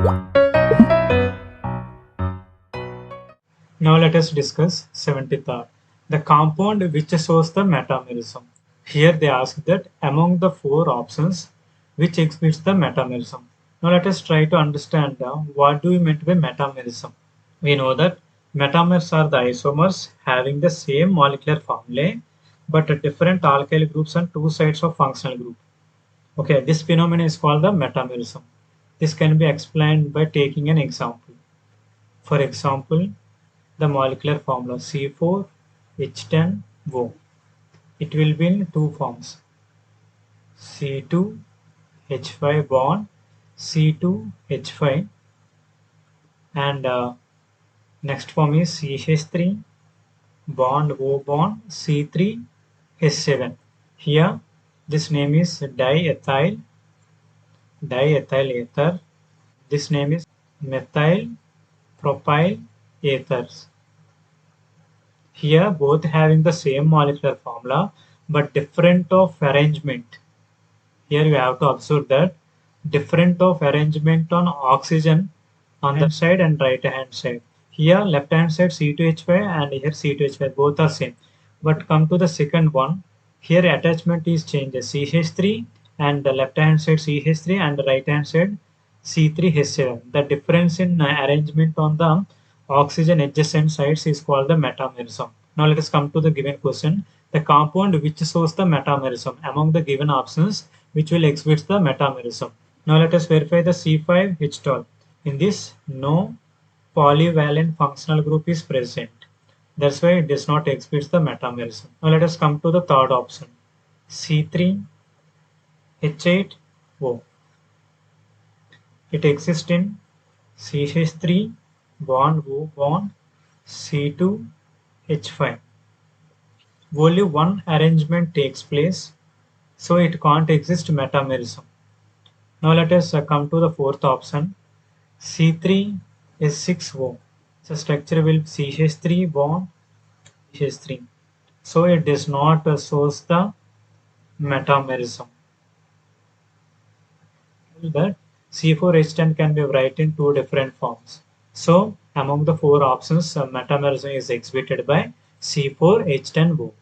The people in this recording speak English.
Now let us discuss 73rd. The compound which shows the metamerism. Here they ask that among the four options, which exhibits the metamerism. Now let us try to understand what do we mean by metamerism. We know that metamers are the isomers having the same molecular formulae but at different alkyl groups and two sides of functional group. Okay, this phenomenon is called the metamerism. This can be explained by taking an example. For example, the molecular formula C4H10O. It will be in two forms, C2H5 bond C2H5, and next form is CH3 bond O bond C3H7. Here this name is diethyl ether. This name is methyl propyl ethers. Here both having the same molecular formula but different of arrangement. Here you have to observe that different of arrangement on oxygen on the side and right hand side. Here left hand side C2H5 and here C2H5 both are same. But come to the second one, here attachment is changes CH3 and the left hand side CH3 and the right hand side C3H7. The difference in arrangement on the oxygen adjacent sides is called the metamerism. Now let us come to the given question. The compound which shows the metamerism among the given options which will exhibit the metamerism. Now let us verify the C5H12. In this, no polyvalent functional group is present. That's why it does not exhibit the metamerism. Now let us come to the third option. C3H8O. It exists in CH3 bond O bond C2H5. Only one arrangement takes place, so it can't exist metamerism. Now let us come to the fourth option, C3H6O. So structure will CH3 bond CH3. So it does not shows the metamerism. That C4H10 can be written in two different forms. So among the four options, metamerism is exhibited by C4H10O.